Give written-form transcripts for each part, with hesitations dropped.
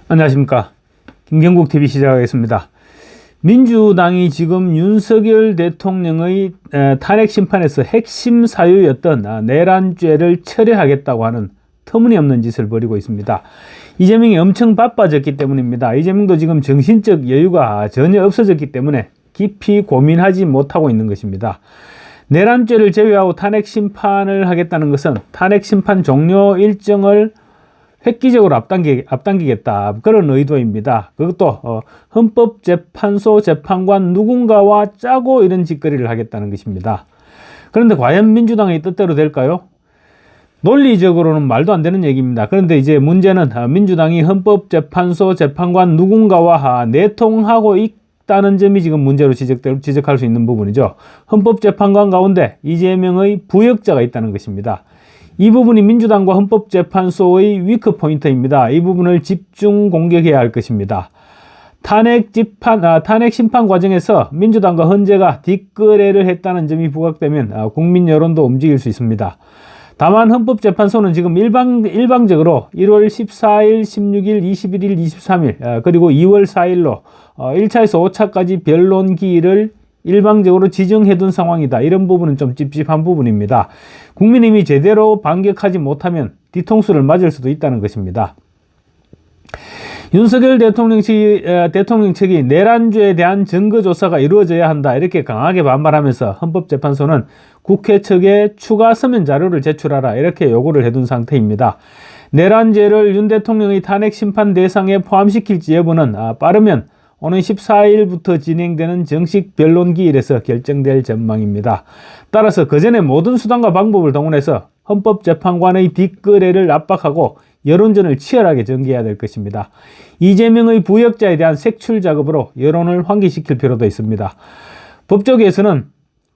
안녕하십니까. 김경국TV 시작하겠습니다. 민주당이 지금 윤석열 대통령의 탄핵 심판에서 핵심 사유였던 내란죄를 철회하겠다고 하는 터무니없는 짓을 벌이고 있습니다. 이재명이 엄청 바빠졌기 때문입니다. 이재명도 지금 정신적 여유가 전혀 없어졌기 때문에 깊이 고민하지 못하고 있는 것입니다. 내란죄를 제외하고 탄핵 심판을 하겠다는 것은 탄핵 심판 종료 일정을 획기적으로 앞당기겠다, 그런 의도입니다. 그것도 헌법재판소 재판관 누군가와 짜고 이런 짓거리를 하겠다는 것입니다. 그런데 과연 민주당의 뜻대로 될까요? 논리적으로는 말도 안 되는 얘기입니다. 그런데 이제 문제는 민주당이 헌법재판소 재판관 누군가와 내통하고 있다는 점이 지금 문제로 지적할 수 있는 부분이죠. 헌법재판관 가운데 이재명의 부역자가 있다는 것입니다. 이 부분이 민주당과 헌법재판소의 위크 포인트입니다. 이 부분을 집중 공격해야 할 것입니다. 탄핵 심판 과정에서 민주당과 헌재가 뒷거래를 했다는 점이 부각되면 국민 여론도 움직일 수 있습니다. 다만 헌법재판소는 지금 일방적으로 1월 14일, 16일, 21일, 23일 그리고 2월 4일로 1차에서 5차까지 변론 기일을 일방적으로 지정해둔 상황이다. 이런 부분은 좀 찝찝한 부분입니다. 국민의힘이 제대로 반격하지 못하면 뒤통수를 맞을 수도 있다는 것입니다. 윤석열 대통령 측이 내란죄에 대한 증거조사가 이루어져야 한다, 이렇게 강하게 반발하면서 헌법재판소는 국회 측에 추가 서면 자료를 제출하라, 이렇게 요구를 해둔 상태입니다. 내란죄를 윤 대통령의 탄핵 심판 대상에 포함시킬지 여부는 빠르면 오는 14일부터 진행되는 정식 변론 기일에서 결정될 전망입니다. 따라서 그전에 모든 수단과 방법을 동원해서 헌법재판관의 뒷거래를 압박하고 여론전을 치열하게 전개해야 될 것입니다. 이재명의 부역자에 대한 색출 작업으로 여론을 환기시킬 필요도 있습니다. 법조계에서는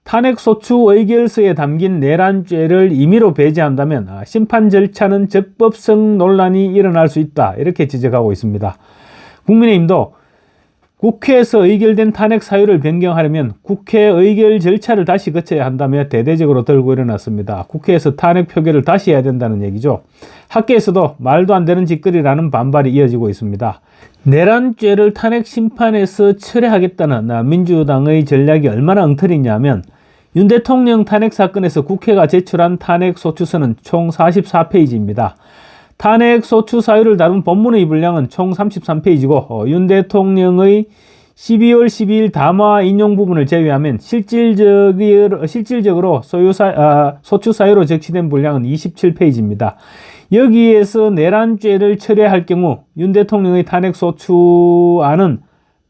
탄핵소추 의결서에 담긴 내란죄를 임의로 배제한다면 심판 절차는 적법성 논란이 일어날 수 있다, 이렇게 지적하고 있습니다. 국민의힘도 국회에서 의결된 탄핵 사유를 변경하려면 국회 의결 절차를 다시 거쳐야 한다며 대대적으로 들고 일어났습니다. 국회에서 탄핵 표결을 다시 해야 된다는 얘기죠. 학계에서도 말도 안 되는 짓거리라는 반발이 이어지고 있습니다. 내란죄를 탄핵 심판에서 철회하겠다는 민주당의 전략이 얼마나 엉터리냐면, 윤 대통령 탄핵 사건에서 국회가 제출한 탄핵 소추서는 총 44페이지입니다. 탄핵 소추 사유를 다룬 본문의 분량은 총 33페이지고 윤 대통령의 12월 12일 담화 인용 부분을 제외하면 실질적으로 소추 사유로 적시된 분량은 27페이지입니다. 여기에서 내란죄를 철회할 경우 윤 대통령의 탄핵 소추안은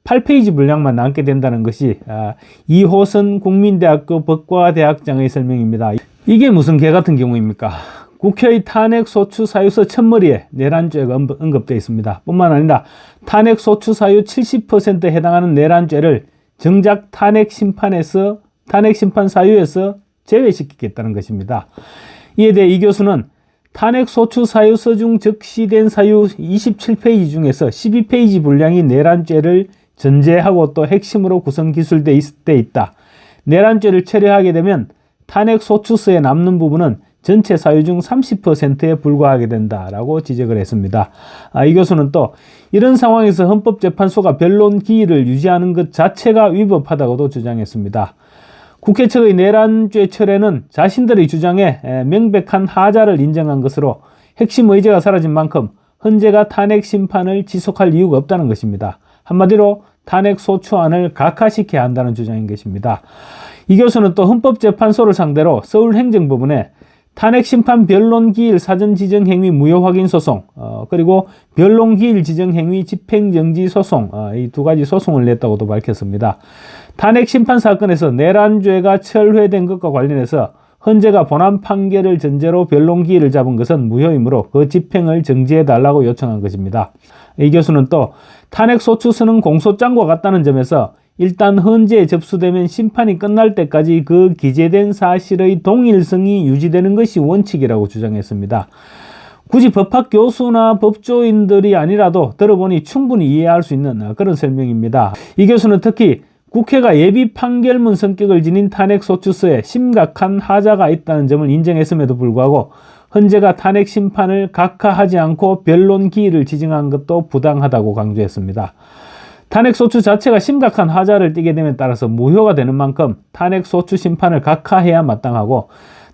8페이지 분량만 남게 된다는 것이 이호선 국민대학교 법과대학장의 설명입니다. 이게 무슨 개 같은 경우입니까? 국회의 탄핵소추 사유서 첫머리에 내란죄가 언급되어 있습니다. 뿐만 아니라 탄핵소추 사유 70%에 해당하는 내란죄를 정작 탄핵 심판 사유에서 제외시키겠다는 것입니다. 이에 대해 이 교수는 탄핵소추 사유서 중 적시된 사유 27페이지 중에서 12페이지 분량이 내란죄를 전제하고 또 핵심으로 구성 기술되어 있다. 내란죄를 철회하게 되면 탄핵소추서에 남는 부분은 전체 사유 중 30%에 불과하게 된다라고 지적을 했습니다. 이 교수는 또 이런 상황에서 헌법재판소가 변론 기일을 유지하는 것 자체가 위법하다고도 주장했습니다. 국회 측의 내란죄 철회는 자신들의 주장에 명백한 하자를 인정한 것으로 핵심 의제가 사라진 만큼 헌재가 탄핵 심판을 지속할 이유가 없다는 것입니다. 한마디로 탄핵 소추안을 각하시켜야 한다는 주장인 것입니다. 이 교수는 또 헌법재판소를 상대로 서울행정법원에 탄핵심판 변론기일 사전지정행위 무효확인 소송, 그리고 변론기일 지정행위 집행정지 소송, 이 두 가지 소송을 냈다고도 밝혔습니다. 탄핵심판 사건에서 내란죄가 철회된 것과 관련해서 헌재가 본안 판결을 전제로 변론기일을 잡은 것은 무효이므로 그 집행을 정지해달라고 요청한 것입니다. 이 교수는 또 탄핵소추서는 공소장과 같다는 점에서 일단 헌재에 접수되면 심판이 끝날 때까지 그 기재된 사실의 동일성이 유지되는 것이 원칙이라고 주장했습니다. 굳이 법학 교수나 법조인들이 아니라도 들어보니 충분히 이해할 수 있는 그런 설명입니다. 이 교수는 특히 국회가 예비 판결문 성격을 지닌 탄핵소추서에 심각한 하자가 있다는 점을 인정했음에도 불구하고 헌재가 탄핵 심판을 각하하지 않고 변론 기일을 지정한 것도 부당하다고 강조했습니다. 탄핵 소추 자체가 심각한 하자를 띠게 됨에 따라서 무효가 되는 만큼 탄핵 소추 심판을 각하해야 마땅하고,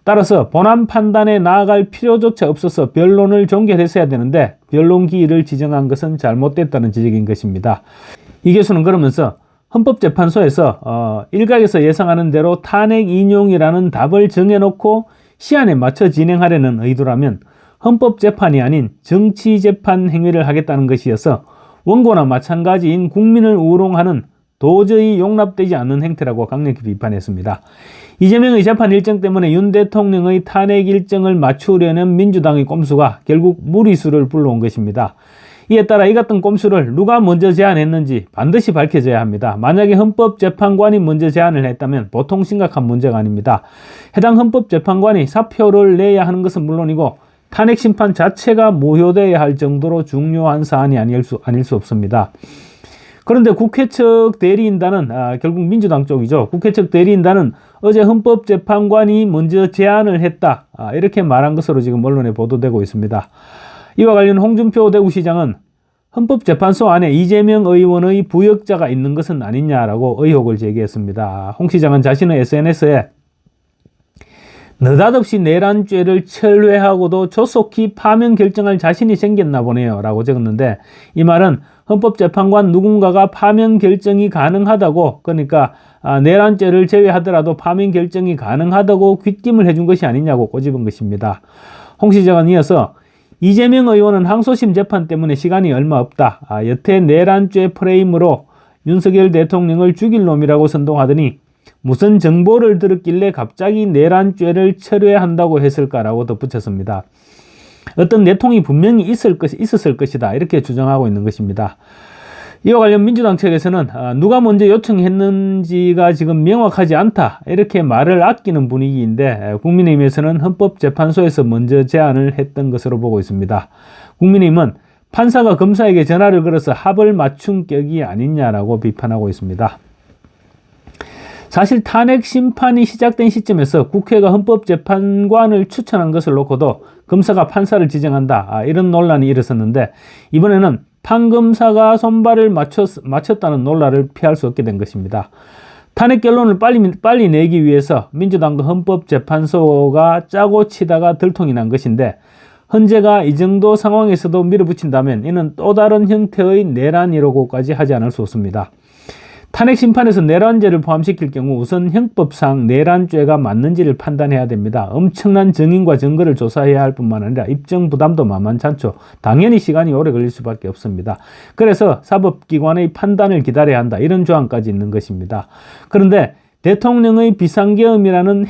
따라서 본안 판단에 나아갈 필요조차 없어서 변론을 종결했어야 되는데 변론 기일을 지정한 것은 잘못됐다는 지적인 것입니다. 이 교수는 그러면서 헌법재판소에서 일각에서 예상하는 대로 탄핵 인용이라는 답을 정해놓고 시한에 맞춰 진행하려는 의도라면 헌법재판이 아닌 정치재판 행위를 하겠다는 것이어서 원고나 마찬가지인 국민을 우롱하는 도저히 용납되지 않는 행태라고 강력히 비판했습니다. 이재명의 재판 일정 때문에 윤 대통령의 탄핵 일정을 맞추려는 민주당의 꼼수가 결국 무리수를 불러온 것입니다. 이에 따라 이 같은 꼼수를 누가 먼저 제안했는지 반드시 밝혀져야 합니다. 만약에 헌법재판관이 먼저 제안을 했다면 보통 심각한 문제가 아닙니다. 해당 헌법재판관이 사표를 내야 하는 것은 물론이고 탄핵 심판 자체가 무효되어야 할 정도로 중요한 사안이 아닐 수 없습니다. 그런데 국회 측 대리인단은 결국 민주당 쪽이죠. 국회 측 대리인단은 어제 헌법재판관이 먼저 제안을 했다, 이렇게 말한 것으로 지금 언론에 보도되고 있습니다. 이와 관련 홍준표 대구시장은 헌법재판소 안에 이재명 의원의 부역자가 있는 것은 아니냐라고 의혹을 제기했습니다. 홍 시장은 자신의 SNS에 느닷없이 내란죄를 철회하고도 조속히 파면 결정할 자신이 생겼나 보네요 라고 적었는데, 이 말은 헌법재판관 누군가가 파면 결정이 가능하다고, 그러니까 내란죄를 제외하더라도 파면 결정이 가능하다고 귀띔을 해준 것이 아니냐고 꼬집은 것입니다. 홍 시장은 이어서 이재명 의원은 항소심 재판 때문에 시간이 얼마 없다, 여태 내란죄 프레임으로 윤석열 대통령을 죽일 놈이라고 선동하더니 무슨 정보를 들었길래 갑자기 내란죄를 철회한다고 했을까라고 덧붙였습니다. 어떤 내통이 분명히 있었을 것이다, 이렇게 주장하고 있는 것입니다. 이와 관련 민주당 측에서는 누가 먼저 요청했는지가 지금 명확하지 않다, 이렇게 말을 아끼는 분위기인데, 국민의힘에서는 헌법재판소에서 먼저 제안을 했던 것으로 보고 있습니다. 국민의힘은 판사가 검사에게 전화를 걸어서 합을 맞춘 격이 아니냐라고 비판하고 있습니다. 사실 탄핵 심판이 시작된 시점에서 국회가 헌법재판관을 추천한 것을 놓고도 검사가 판사를 지정한다, 이런 논란이 일어섰는데, 이번에는 판검사가 손발을 맞췄다는 논란을 피할 수 없게 된 것입니다. 탄핵 결론을 빨리 내기 위해서 민주당도 헌법재판소가 짜고 치다가 들통이 난 것인데, 헌재가 이 정도 상황에서도 밀어붙인다면 이는 또 다른 형태의 내란이라고까지 하지 않을 수 없습니다. 탄핵 심판에서 내란죄를 포함시킬 경우 우선 형법상 내란죄가 맞는지를 판단해야 됩니다. 엄청난 증인과 증거를 조사해야 할 뿐만 아니라 입증 부담도 만만찮죠. 당연히 시간이 오래 걸릴 수밖에 없습니다. 그래서 사법기관의 판단을 기다려야 한다, 이런 조항까지 있는 것입니다. 그런데 대통령의 비상계엄이라는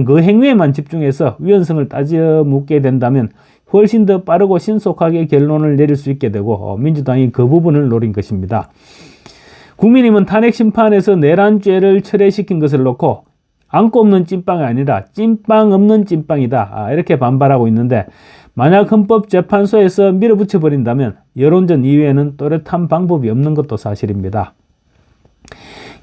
그 행위에만 집중해서 위헌성을 따져 묻게 된다면 훨씬 더 빠르고 신속하게 결론을 내릴 수 있게 되고, 민주당이 그 부분을 노린 것입니다. 국민의힘은 탄핵 심판에서 내란죄를 철회시킨 것을 놓고 안고 없는 찐빵이 아니라 찐빵 없는 찐빵이다, 이렇게 반발하고 있는데, 만약 헌법재판소에서 밀어붙여 버린다면 여론전 이외에는 또렷한 방법이 없는 것도 사실입니다.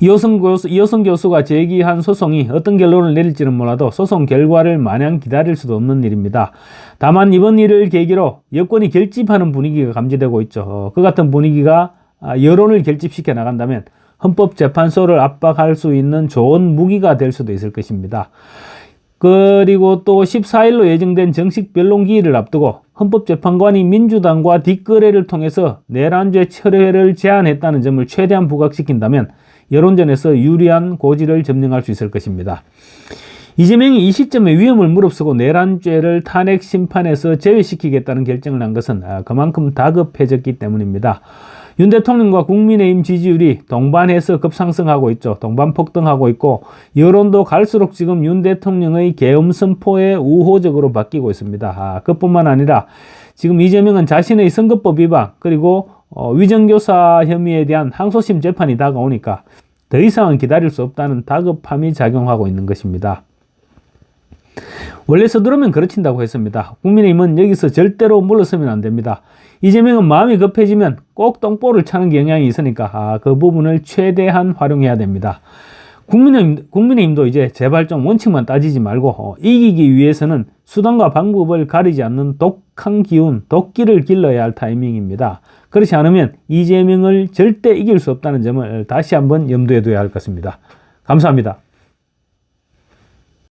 이호선 교수가 제기한 소송이 어떤 결론을 내릴지는 몰라도 소송 결과를 마냥 기다릴 수도 없는 일입니다. 다만 이번 일을 계기로 여권이 결집하는 분위기가 감지되고 있죠. 그 같은 분위기가 여론을 결집시켜 나간다면 헌법재판소를 압박할 수 있는 좋은 무기가 될 수도 있을 것입니다. 그리고 또 14일로 예정된 정식 변론 기일을 앞두고 헌법재판관이 민주당과 뒷거래를 통해서 내란죄 철회를 제안했다는 점을 최대한 부각시킨다면 여론전에서 유리한 고지를 점령할 수 있을 것입니다. 이재명이 이 시점에 위험을 무릅쓰고 내란죄를 탄핵 심판에서 제외시키겠다는 결정을 한 것은 그만큼 다급해졌기 때문입니다. 윤 대통령과 국민의힘 지지율이 동반해서 급상승하고 있죠. 동반 폭등하고 있고, 여론도 갈수록 지금 윤 대통령의 계엄 선포에 우호적으로 바뀌고 있습니다. 그뿐만 아니라 지금 이재명은 자신의 선거법 위반 그리고 위정교사 혐의에 대한 항소심 재판이 다가오니까 더 이상은 기다릴 수 없다는 다급함이 작용하고 있는 것입니다. 원래 서두르면 그르친다고 했습니다. 국민의힘은 여기서 절대로 물러서면 안 됩니다. 이재명은 마음이 급해지면 꼭 똥볼을 차는 경향이 있으니까 그 부분을 최대한 활용해야 됩니다. 국민의힘도 이제 제발 좀 원칙만 따지지 말고 이기기 위해서는 수단과 방법을 가리지 않는 독한 기운, 독기를 길러야 할 타이밍입니다. 그렇지 않으면 이재명을 절대 이길 수 없다는 점을 다시 한번 염두에 둬야 할 것 같습니다. 감사합니다.